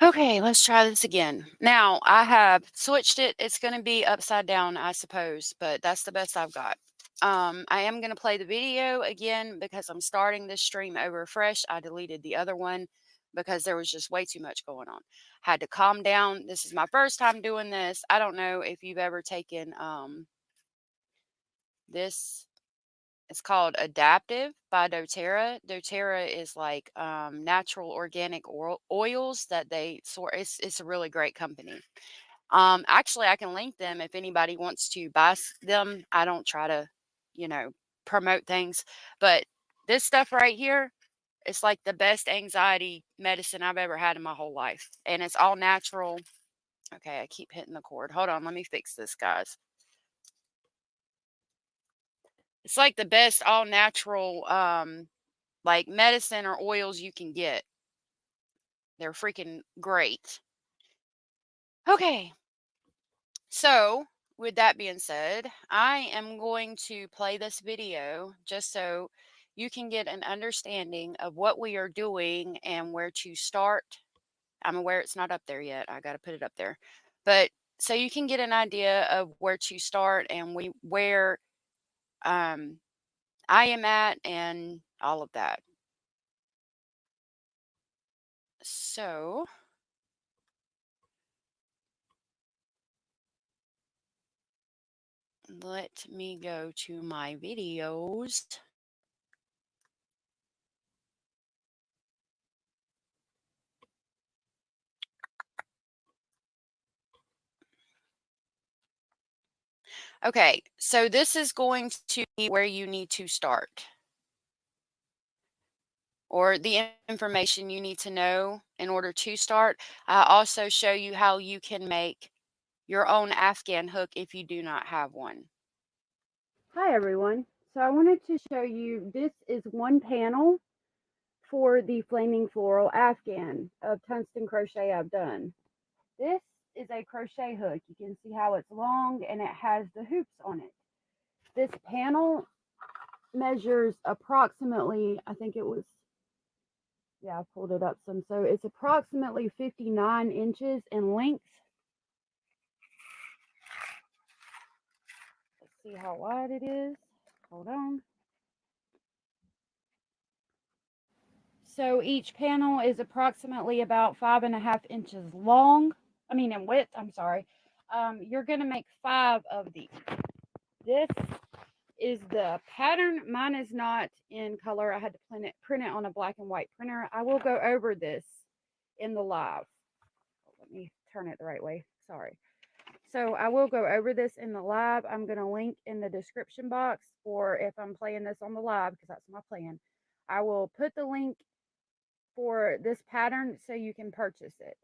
Okay, let's try this again. Now, I have switched it. It's going to be upside down, I suppose, but that's the best I've got. I am going to play the video again because I'm starting this stream over fresh. I deleted the other one because there was just way too much going on. Had to calm down. This is my first time doing this. I don't know if you've ever taken this. It's called Adaptive by doTERRA. doTERRA is like natural organic oils that they sort. It's a really great company. Actually, I can link them if anybody wants to buy them. I don't try to, you know, promote things, but this stuff right here, it's like the best anxiety medicine I've ever had in my whole life, and it's all natural. Okay, I keep hitting the cord. Hold on, let me fix this, guys. It's like the best all natural like medicine or oils you can get. They're freaking great. Okay. So, with that being said, I am going to play this video just so you can get an understanding of what we are doing and where to start. I'm aware it's not up there yet. I got to put it up there. But so you can get an idea of where to start and where I am at and all of that. So, let me go to my videos. Okay, so this is going to be where you need to start, or the information you need to know in order to start. I also show you how you can make your own Afghan hook if you do not have one. Hi everyone. So I wanted to show you, this is one panel for the Flaming Floral Afghan of tungsten crochet I've done. This is a crochet hook. You can see how it's long and it has the hoops on it. This panel measures approximately, I think it was, yeah, I pulled it up some. So it's approximately 59 inches in length. Let's see how wide it is. Hold on. So each panel is approximately about 5.5 inches long. I mean, in width, I'm sorry. You're going to make 5 of these. This is the pattern. Mine is not in color. I had to print it on a black and white printer. I will go over this in the live. Let me turn it the right way. Sorry. So I will go over this in the live. I'm going to link in the description box, or if I'm playing this on the live, because that's my plan, I will put the link for this pattern so you can purchase it.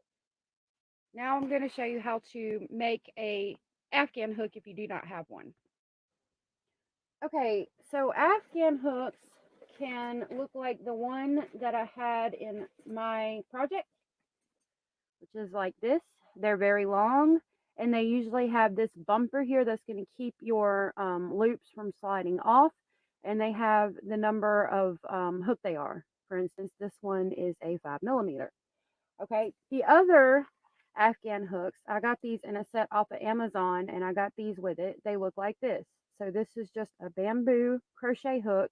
Now I'm going to show you how to make a Afghan hook if you do not have one. Okay, so Afghan hooks can look like the one that I had in my project, which is like this. They're very long, and they usually have this bumper here that's going to keep your loops from sliding off, and they have the number of hook they are. For instance, this one is a 5mm. Okay, the other Afghan hooks, I got these in a set off of Amazon, and I got these with it. They look like this. So this is just a bamboo crochet hook,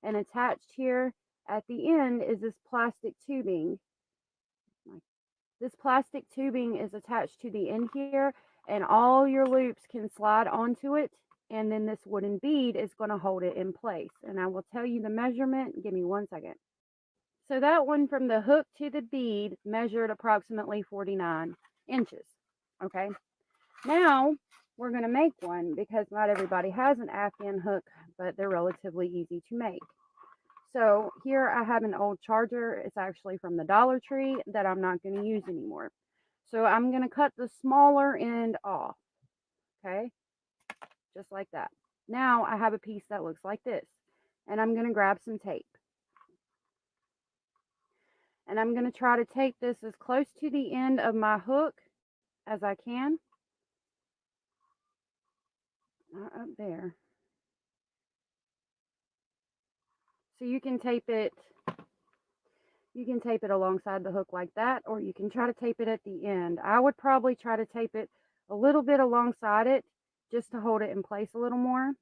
and attached here at the end is this plastic tubing. This plastic tubing is attached to the end here, and all your loops can slide onto it and then this wooden bead is going to hold it in place. And I will tell you the measurement. Give me 1 second. So that one from the hook to the bead measured approximately 49 inches. Okay. Now we're going to make one because not everybody has an Afghan hook, but they're relatively easy to make. So here I have an old charger. It's actually from the Dollar Tree that I'm not going to use anymore. So I'm going to cut the smaller end off. Okay. Just like that. Now I have a piece that looks like this. And I'm going to grab some tape. And I'm going to try to tape this as close to the end of my hook as I can. Not up there. So you can tape it alongside the hook like that, or you can try to tape it at the end. I would probably try to tape it a little bit alongside it just to hold it in place a little more.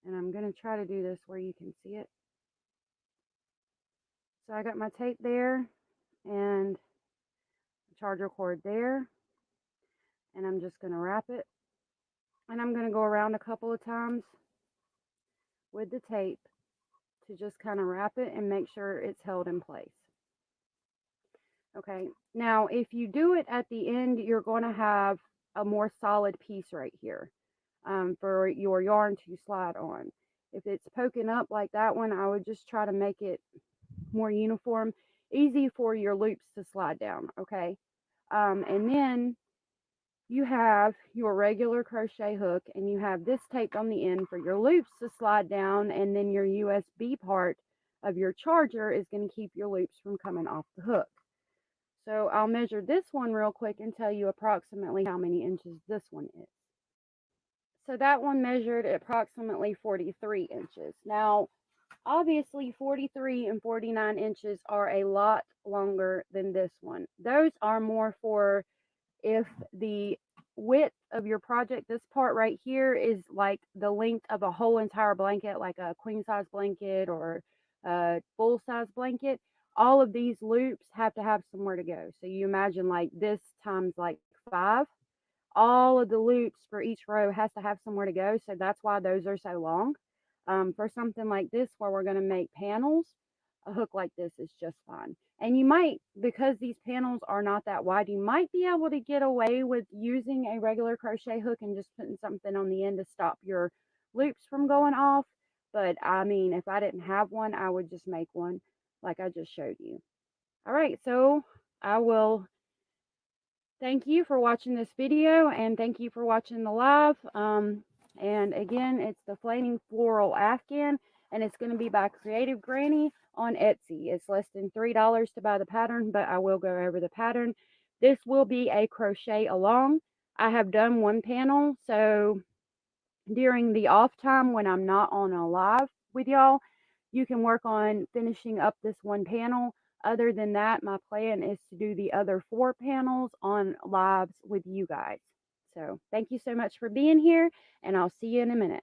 And I'm going to try to do this where you can see it. So I got my tape there and the charger cord there. And I'm just going to wrap it. And I'm going to go around a couple of times with the tape to just kind of wrap it and make sure it's held in place. Okay, now if you do it at the end, you're going to have a more solid piece right here for your yarn to slide on. If it's poking up like that one, I would just try to make it more uniform, easy for your loops to slide down, okay? And then you have your regular crochet hook and you have this taped on the end for your loops to slide down, and then your USB part of your charger is going to keep your loops from coming off the hook. So I'll measure this one real quick and tell you approximately how many inches this one is. So that one measured approximately 43 inches. Now, obviously 43 and 49 inches are a lot longer than this one. Those are more for if the width of your project, this part right here is like the length of a whole entire blanket, like a queen size blanket or a full size blanket. All of these loops have to have somewhere to go. So you imagine like this times like 5. All of the loops for each row has to have somewhere to go. So that's why those are so long. For something like this where we're going to make panels, a hook like this is just fine. And you might, because these panels are not that wide, you might be able to get away with using a regular crochet hook and just putting something on the end to stop your loops from going off. But I mean, if I didn't have one, I would just make one like I just showed you. All right, so I will thank you for watching this video and thank you for watching the live. And again, it's the Flaming Floral Afghan, and it's going to be by Creative Granny on Etsy. It's less than $3 to buy the pattern, but I will go over the pattern. This will be a crochet along. I have done one panel, so during the off time when I'm not on a live with y'all, you can work on finishing up this one panel. Other than that, my plan is to do the other 4 panels on lives with you guys. So thank you so much for being here, and I'll see you in a minute.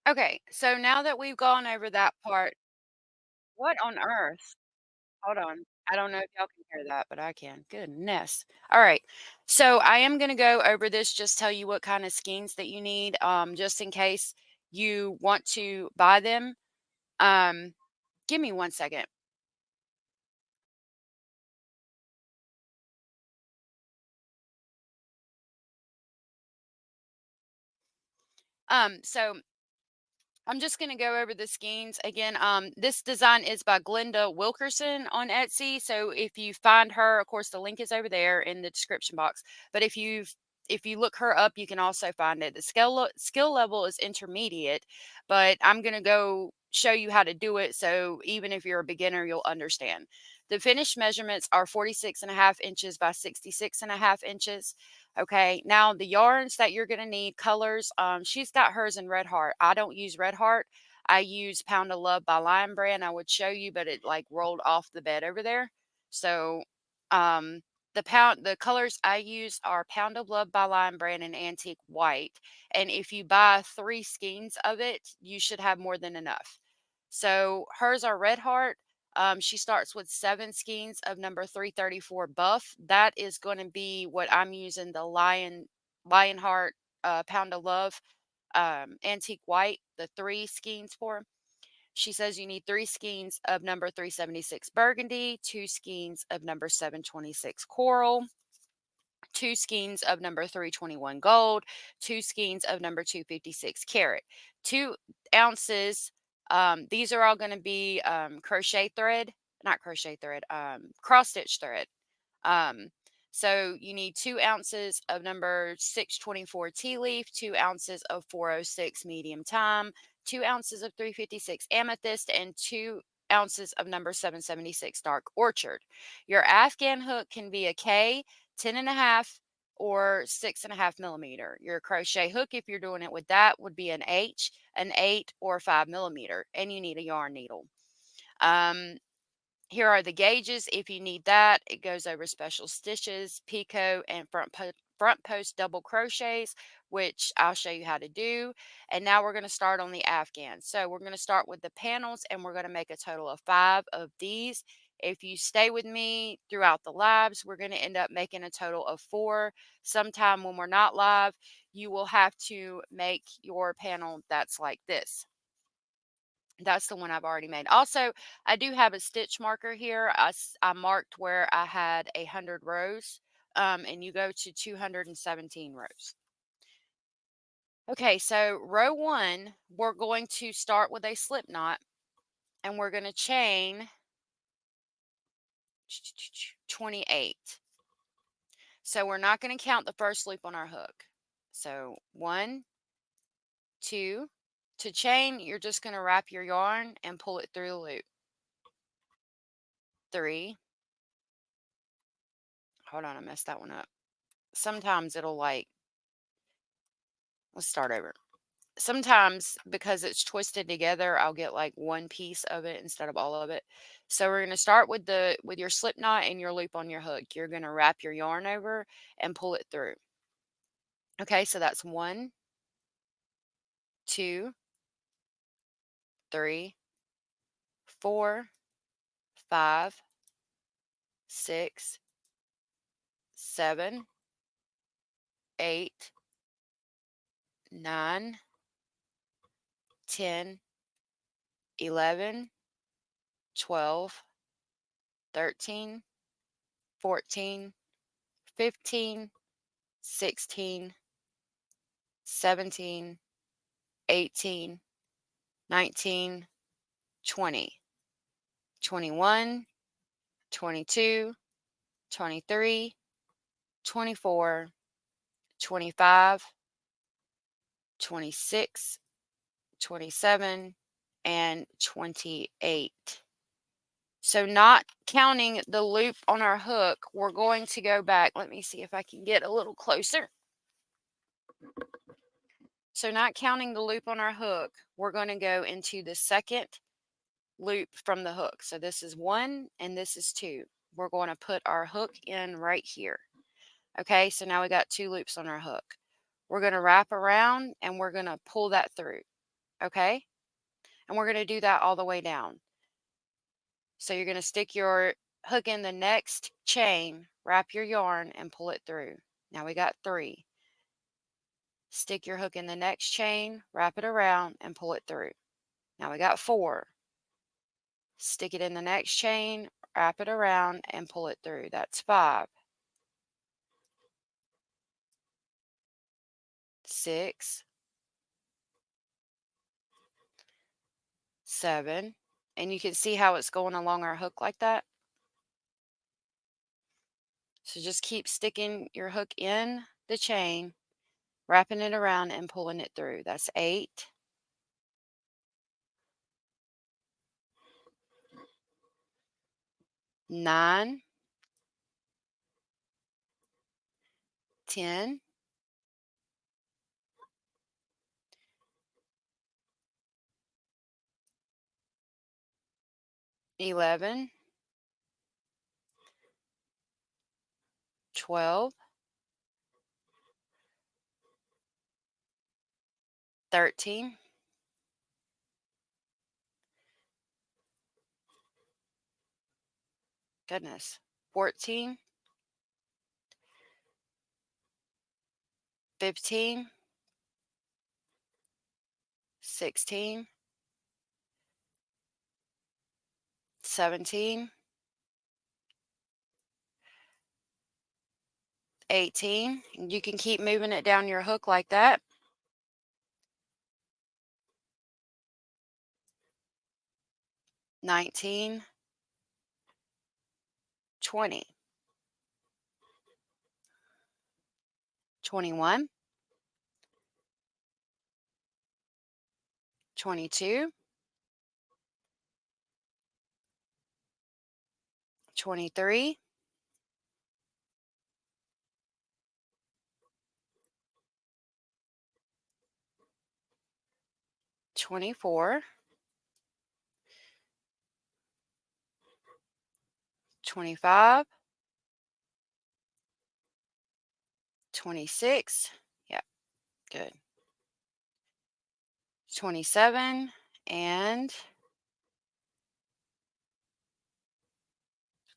Okay, so now that we've gone over that part, what on earth? Hold on. I don't know if y'all can hear that, but I can. Goodness. All right. So I am going to go over this, just tell you what kind of skeins that you need, just in case you want to buy them. Um, give me 1 second. So I'm just going to go over the skeins again. This design is by Glenda Wilkerson on Etsy. So if you find her, of course, the link is over there in the description box. But if you look her up, you can also find it. The skill level is intermediate, but I'm going to go show you how to do it. So even if you're a beginner, you'll understand. The finished measurements are 46.5 inches by 66.5 inches. Okay, now the yarns that you're going to need, colors, she's got hers in Red Heart. I don't use Red Heart. I use Pound of Love by Lion Brand. I would show you, but it like rolled off the bed over there. So um, the colors I use are Pound of Love by Lion Brand and Antique White. And if you buy 3 skeins of it, you should have more than enough. So hers are Red Heart. She starts with 7 skeins of number 334 buff. That is going to be what I'm using, the Lionheart Pound of Love antique white, the 3 skeins for. She says you need 3 skeins of number 376 burgundy, 2 skeins of number 726 coral, 2 skeins of number 321 gold, 2 skeins of number 256 carat, 2 ounces. These are all going to be crochet thread, not crochet thread, cross stitch thread. Um, so you need 2 ounces of number 624 tea leaf, 2 ounces of 406 medium thyme, 2 ounces of 356 amethyst, and 2 ounces of number 776 dark orchard. Your Afghan hook can be a K, 10.5, or 6.5 millimeter. Your crochet hook, if you're doing it with that, would be an H, an 8, or 5 millimeter, and you need a yarn needle. Um, Here are the gauges if you need that. It goes over special stitches, picot, and front post double crochets, which I'll show you how to do. And now we're going to start on the Afghan. So we're going to start with the panels, and we're going to make a total of 5 of these. If you stay with me throughout the lives, we're going to end up making a total of 4. Sometime when we're not live, you will have to make your panel that's like this. That's the one I've already made. Also, I do have a stitch marker here. I marked where I had 100 rows, and you go to 217 rows. Okay, so row 1, we're going to start with a slip knot, and we're going to chain 28. So we're not going to count the first loop on our hook. So 1, 2. To chain, you're just going to wrap your yarn and pull it through the loop. 3. Hold on, I messed that one up. Sometimes it'll like, let's start over. Sometimes because it's twisted together, I'll get like one piece of it instead of all of it. So we're going to start with your slip knot and your loop on your hook. You're going to wrap your yarn over and pull it through. Okay, so that's 1, 2, 3, 4, 5, 6, 7, 8, 9, 10, 11, 12, 13, 14, 15, 16, 17, 18, 19, 20, 21, 22, 23, 24, 25, 26, 27, and 28. So not counting the loop on our hook, we're going to go back. Let me see if I can get a little closer. So not counting the loop on our hook, we're going to go into the second loop from the hook. So this is 1 and this is 2. We're going to put our hook in right here. Okay, so now we got 2 loops on our hook. We're going to wrap around and we're going to pull that through. Okay, and we're going to do that all the way down. So you're going to stick your hook in the next chain, wrap your yarn, and pull it through. Now we got 3. Stick your hook in the next chain, wrap it around, and pull it through. Now we got 4. Stick it in the next chain, wrap it around, and pull it through. That's 5. 6, 7, and you can see how it's going along our hook like that. So just keep sticking your hook in the chain, wrapping it around and pulling it through. That's 8, 9, 10, 11, 12, 13, Goodness. 14, 15, 16, 17, 18. And you can keep moving it down your hook like that. 19, 20, 21, 22, 23, 24, 25, 26. Yeah, good. 27 and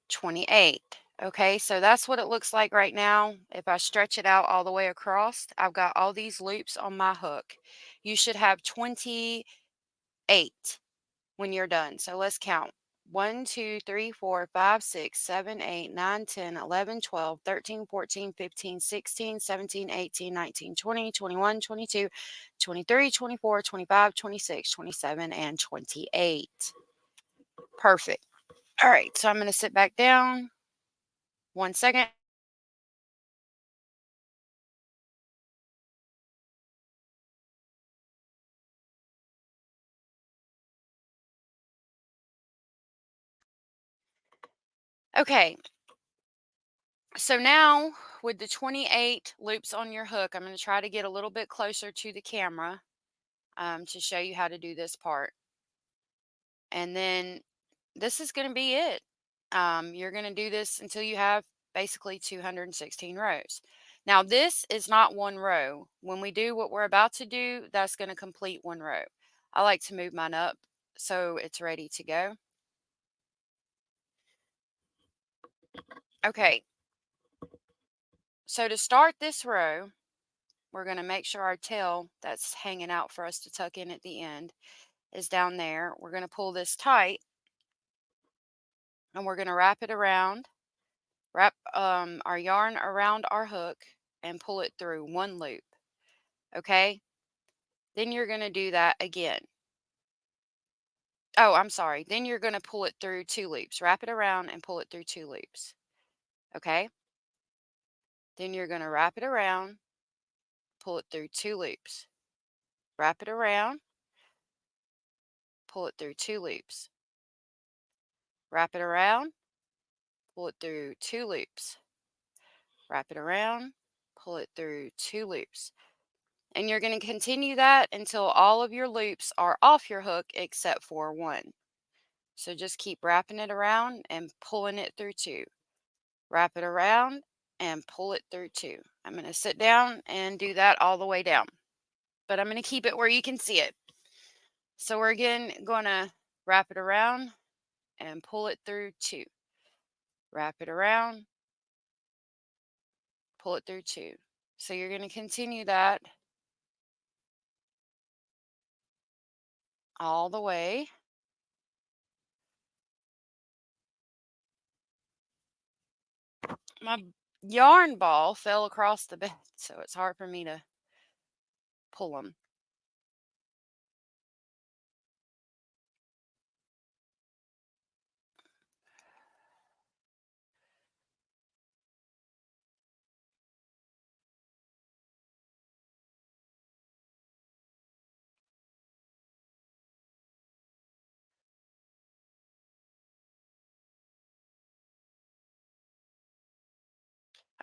28. Okay, so that's what it looks like right now. If I stretch it out all the way across, I've got all these loops on my hook. You should have 28 when you're done. So let's count. 1, 2, 3, 4, 5, 6, 7, 8, 9, 10, 11, 12, 13, 14, 15, 16, 17, 18, 19, 20, 21, 22, 23, 24, 25, 26, 27, and 28. Perfect. All right, so I'm going to sit back down. 1 second. Okay, so now with the 28 loops on your hook, I'm going to try to get a little bit closer to the camera to show you how to do this part. And then this is going to be it. You're going to do this until you have basically 216 rows. Now, this is not one row. When we do what we're about to do, that's going to complete one row. I like to move mine up so it's ready to go. Okay, so to start this row, we're going to make sure our tail that's hanging out for us to tuck in at the end is down there. We're going to pull this tight and we're going to wrap it around, wrap our yarn around our hook and pull it through one loop. Okay, then you're going to do that again. Oh, I'm sorry. Then you're going to pull it through two loops. Wrap it around and pull it through two loops. Okay, then you're going to wrap it around, pull it through two loops. Wrap it around, pull it through two loops. Wrap it around, pull it through two loops. Wrap it around, pull it through two loops. And you're going to continue that until all of your loops are off your hook except for one. So just keep wrapping it around and pulling it through two. Wrap it around and pull it through two. I'm going to sit down and do that all the way down. But I'm going to keep it where you can see it. So we're again going to wrap it around and pull it through two. Wrap it around, pull it through two. So you're going to continue that all the way. My yarn ball fell across the bed, so it's hard for me to pull them.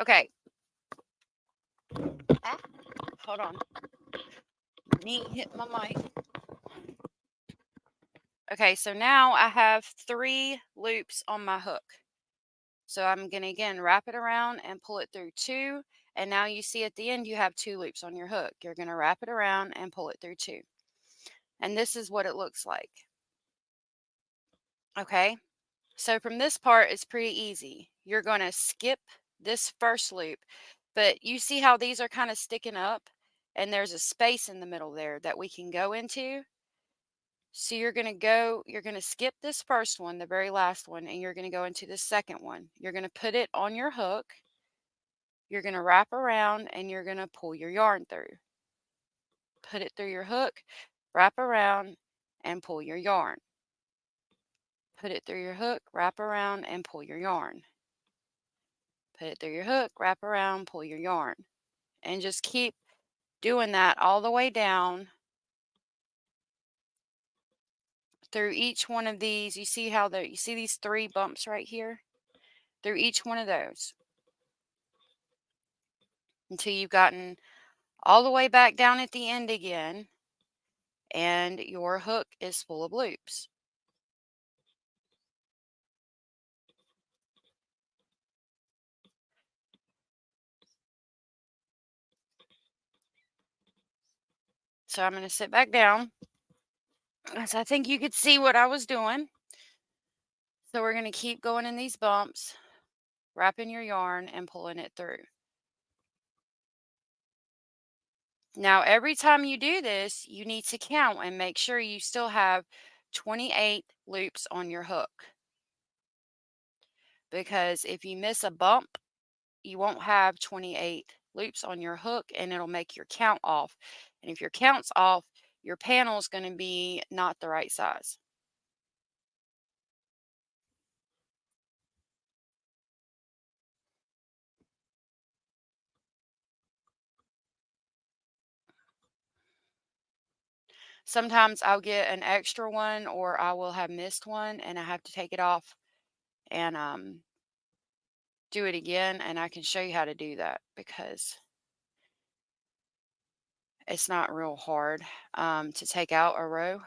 Okay. Ah, hold on. Knee hit my mic. Okay, so now I have 3 loops on my hook. So I'm going to again wrap it around and pull it through 2. And now you see at the end you have 2 loops on your hook. You're going to wrap it around and pull it through 2. And this is what it looks like. Okay, So from this part, it's pretty easy. You're going to skip this first loop, but you see how these are kind of sticking up and there's a space in the middle there that we can go into. So you're going to skip this first one, the very last one, and you're going to go into the second one. You're going to put it on your hook. You're going to wrap around and you're going to pull your yarn through. Put it through your hook, wrap around and pull your yarn. Put it through your hook, wrap around and pull your yarn. Put it through your hook, wrap around, pull your yarn. And just keep doing that all the way down through each one of these. You see how you see these 3 bumps right here? Through each one of those until you've gotten all the way back down at the end again and your hook is full of loops. So I'm going to sit back down as I think you could see what I was doing. So we're going to keep going in these bumps, wrapping your yarn and pulling it through. Now, every time you do this, you need to count and make sure you still have 28 loops on your hook. Because if you miss a bump, you won't have 28 loops on your hook and it'll make your count off. And if your count's off, your panel is going to be not the right size. Sometimes I'll get an extra one or I will have missed one and I have to take it off and do it again. And I can show you how to do that because it's not real hard to take out a row.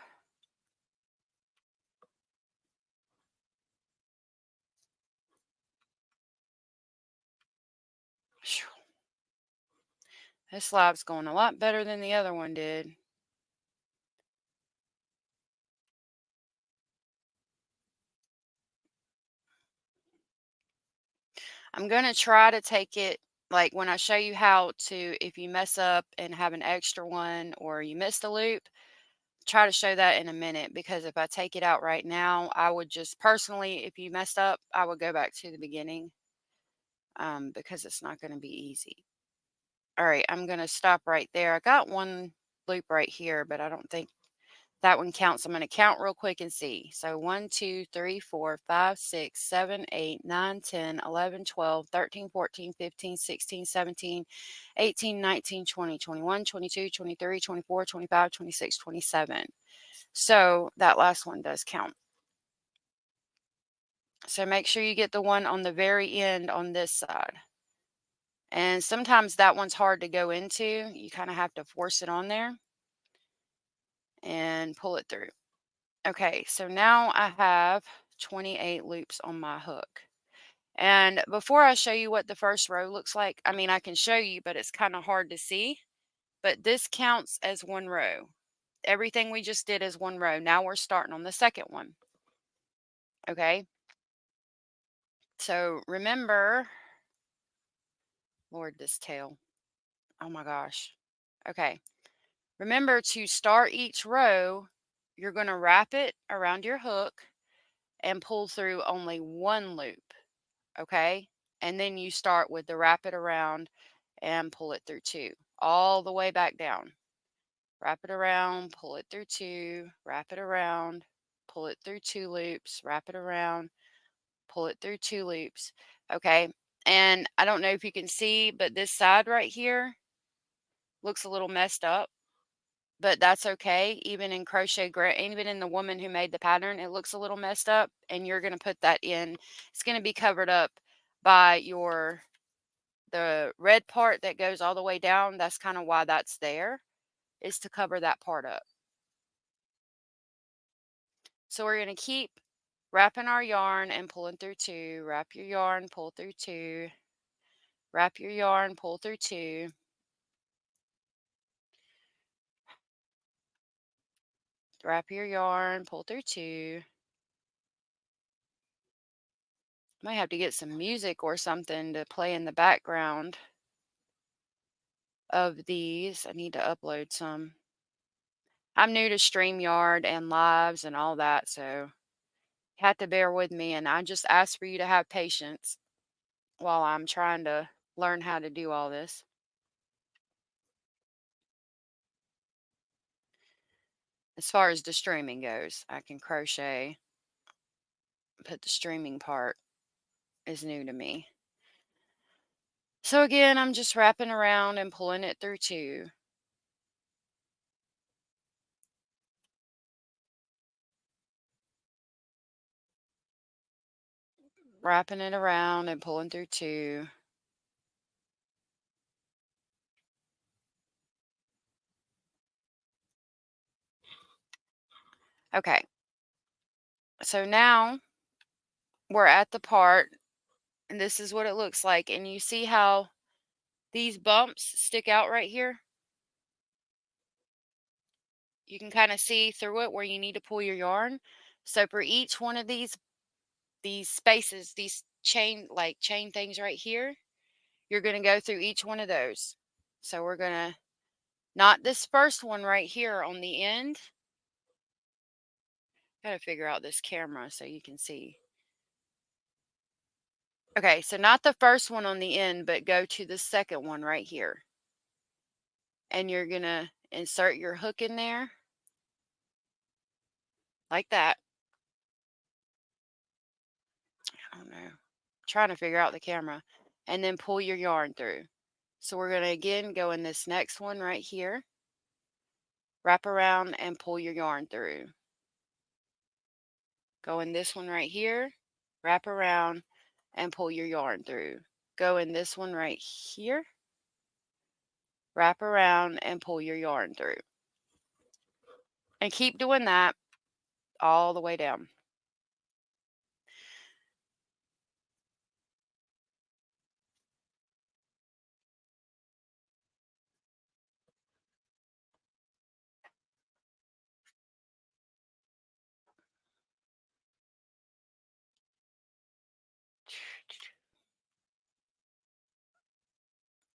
Phew. This slab's going a lot better than the other one did. I'm going to try to take it like when I show you how to, if you mess up and have an extra one or you missed a loop, try to show that in a minute because if I take it out right now, I would just personally, if you messed up, I would go back to the beginning because it's not going to be easy. All right, I'm going to stop right there. I got one loop right here, but I don't think that one counts. I'm going to count real quick and see. So 1, 2, 3, 4, 5, 6, 7, 8, 9, 10, 11, 12, 13, 14, 15, 16, 17, 18, 19, 20, 21, 22, 23, 24, 25, 26, 27. So that last one does count. So make sure you get the one on the very end on this side. And sometimes that one's hard to go into. You kind of have to force it on there and pull it through. Okay, so now I have 28 loops on my hook. And before I show you what the first row looks like, I mean, I can show you, but it's kind of hard to see. But this counts as one row. Everything we just did is one row. Now we're starting on the second one. Okay, so remember, Lord, this tail. Oh my gosh. Okay, remember to start each row, you're going to wrap it around your hook and pull through only one loop. Okay, and then you start with the wrap it around and pull it through 2 all the way back down. Wrap it around, pull it through 2, wrap it around, pull it through 2 loops, wrap it around, pull it through 2 loops. Okay, and I don't know if you can see, but this side right here looks a little messed up, but that's okay. Even in even in the woman who made the pattern, it looks a little messed up, and you're going to put that in. It's going to be covered up by the red part that goes all the way down. That's kind of why that's there, is to cover that part up. So we're going to keep wrapping our yarn and pulling through 2. Wrap your yarn, pull through 2. Wrap your yarn, pull through 2. Wrap your yarn, pull through 2. Might have to get some music or something to play in the background of these. I need to upload some. I'm new to StreamYard and lives and all that, so you have to bear with me. And I just ask for you to have patience while I'm trying to learn how to do all this. As far as the streaming goes, I can crochet, but the streaming part is new to me. So again, I'm just wrapping around and pulling it through two. Wrapping it around and pulling through two. Okay, so now we're at the part, and this is what it looks like. And you see how these bumps stick out right here? You can kind of see through it where you need to pull your yarn. So for each one of these spaces, these chain things right here, you're going to go through each one of those. So we're going to not this first one right here on the end. Got to figure out this camera so you can see. Okay, so not the first one on the end, but go to the second one right here. And you're going to insert your hook in there like that. I don't know. Trying to figure out the camera. And then pull your yarn through. So we're going to again go in this next one right here. Wrap around and pull your yarn through. Go in this one right here. Wrap around and pull your yarn through. Go in this one right here. Wrap around and pull your yarn through. And keep doing that all the way down.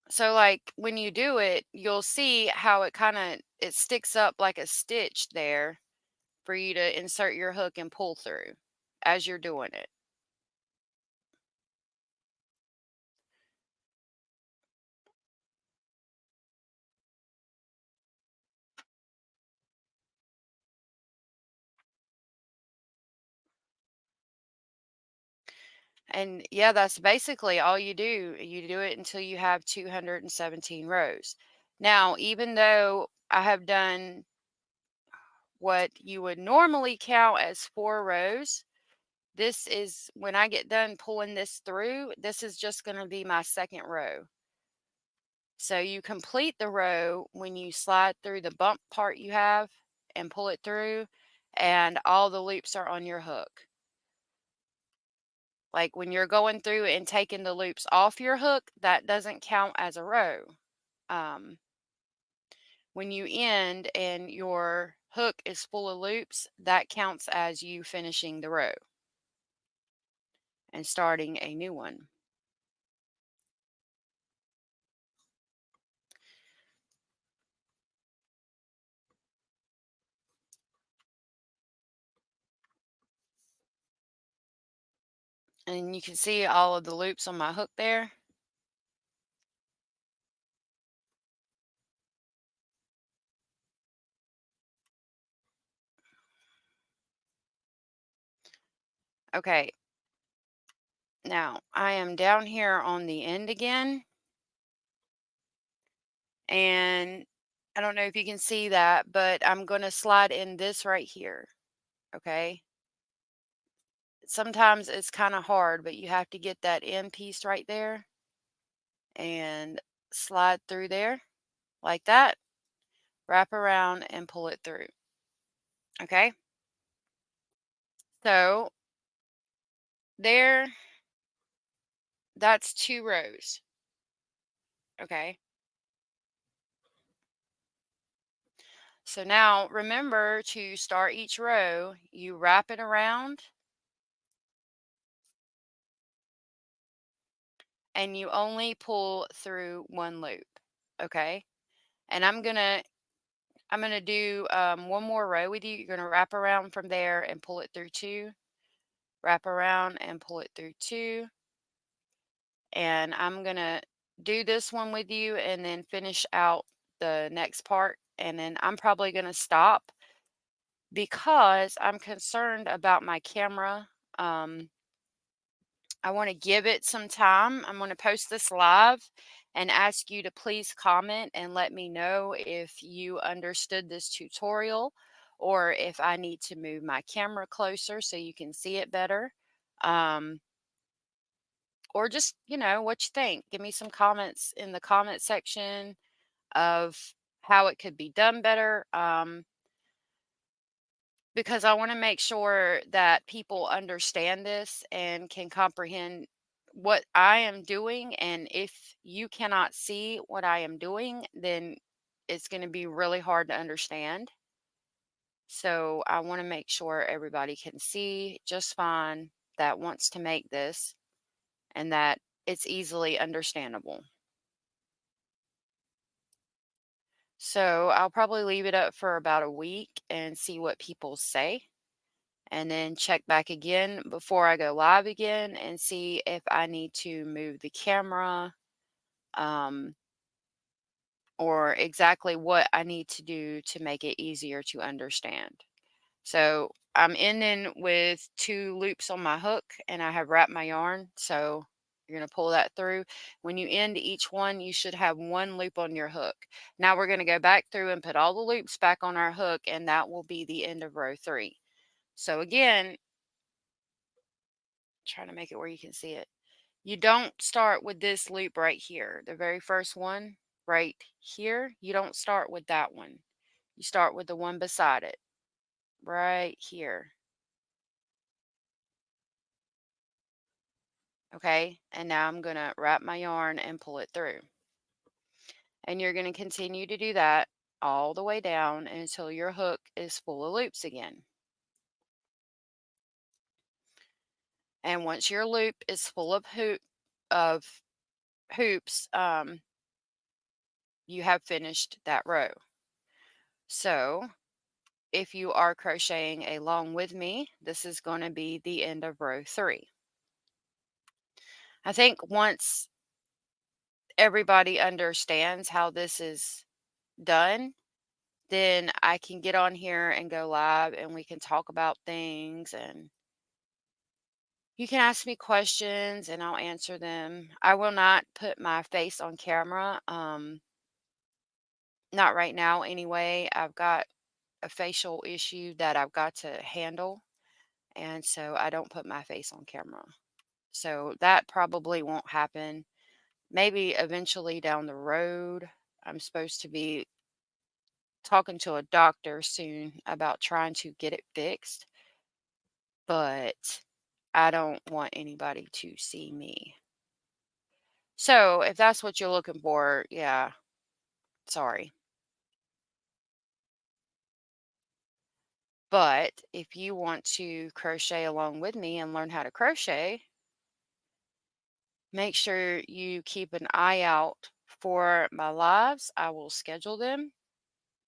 So like when you do it, you'll see how it sticks up like a stitch there for you to insert your hook and pull through as you're doing it. And yeah, that's basically all you do. You do it until you have 217 rows. Now, even though I have done what you would normally count as 4 rows, this is when I get done pulling this through, this is just going to be my second row. So you complete the row when you slide through the bump part you have and pull it through, and all the loops are on your hook. Like when you're going through and taking the loops off your hook, that doesn't count as a row. Um, when you end and your hook is full of loops, that counts as you finishing the row and starting a new one. And you can see all of the loops on my hook there. Okay, now I am down here on the end again. And I don't know if you can see that, but I'm going to slide in this right here. Okay. Sometimes it's kind of hard, but you have to get that end piece right there and slide through there like that, wrap around and pull it through. Okay. So there, that's 2 rows. Okay. So now remember to start each row, you wrap it around and you only pull through one loop. Okay. And I'm gonna do one more row with you. You're gonna wrap around from there and pull it through two, wrap around and pull it through two. And I'm gonna do this one with you and then finish out the next part. And then I'm probably gonna stop because I'm concerned about my camera. Um, I want to give it some time. I'm going to post this live and ask you to please comment and let me know if you understood this tutorial or if I need to move my camera closer so you can see it better. Um, or just, what you think. Give me some comments in the comment section of how it could be done better. Because I want to make sure that people understand this and can comprehend what I am doing. And if you cannot see what I am doing, then it's going to be really hard to understand. So I want to make sure everybody can see just fine that wants to make this and that it's easily understandable. So I'll probably leave it up for about a week and see what people say, and then check back again before I go live again and see if I need to move the camera, um, or exactly what I need to do to make it easier to understand. So I'm ending with two loops on my hook and I have wrapped my yarn. So you're going to pull that through. When you end each one, you should have one loop on your hook. Now we're going to go back through and put all the loops back on our hook, and that will be the end of row 3. So again, trying to make it where you can see it. You don't start with this loop right here. The very first one right here, you don't start with that one. You start with the one beside it right here. Okay. And now I'm going to wrap my yarn and pull it through. And you're going to continue to do that all the way down until your hook is full of loops again. And once your loop is full of hoops, you have finished that row. So if you are crocheting along with me, this is going to be the end of row 3. I think once everybody understands how this is done, then I can get on here and go live and we can talk about things, and you can ask me questions and I'll answer them. I will not put my face on camera. Not right now anyway. I've got a facial issue that I've got to handle, and so I don't put my face on camera. So that probably won't happen. Maybe eventually down the road. I'm supposed to be talking to a doctor soon about trying to get it fixed, but I don't want anybody to see me. So if that's what you're looking for, yeah, sorry. But if you want to crochet along with me and learn how to crochet, make sure you keep an eye out for my lives. I will schedule them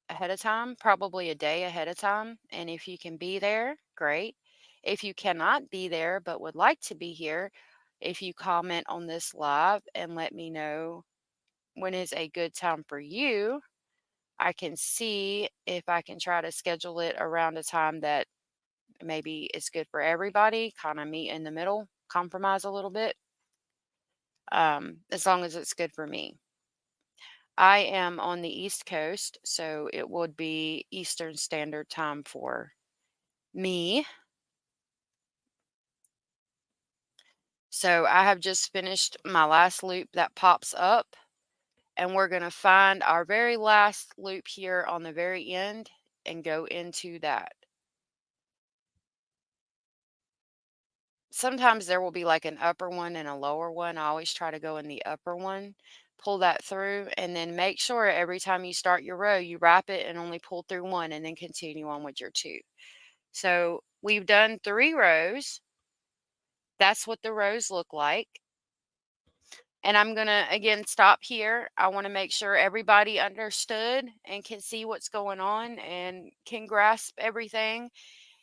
ahead of time, probably a day ahead of time. And if you can be there, great. If you cannot be there but would like to be here, if you comment on this live and let me know when is a good time for you, I can see if I can try to schedule it around a time that maybe is good for everybody, kind of meet in the middle, compromise a little bit, as long as it's good for me. I am on the East Coast, so it would be Eastern Standard Time for me. So I have just finished my last loop that pops up, and we're going to find our very last loop here on the very end and go into that. Sometimes there will be like an upper one and a lower one. I always try to go in the upper one, pull that through, and then make sure every time you start your row, you wrap it and only pull through one and then continue on with your 2. So we've done 3 rows. That's what the rows look like. And I'm going to again stop here. I want to make sure everybody understood and can see what's going on and can grasp everything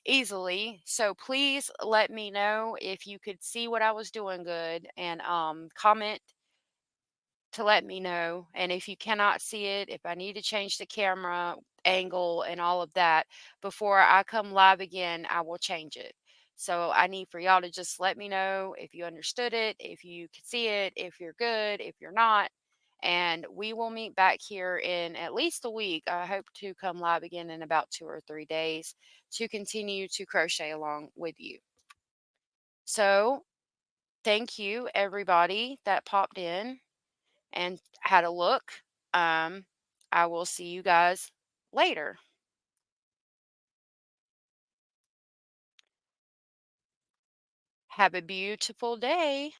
easily. So please let me know if you could see what I was doing good, and comment to let me know. And if you cannot see it, if I need to change the camera angle and all of that before I come live again, I will change it. So I need for y'all to just let me know if you understood it, if you could see it, if you're good, if you're not. And we will meet back here in at least a week. I hope to come live again in about 2 or 3 days to continue to crochet along with you. So thank you, everybody that popped in and had a look. Um, I will see you guys later. Have a beautiful day.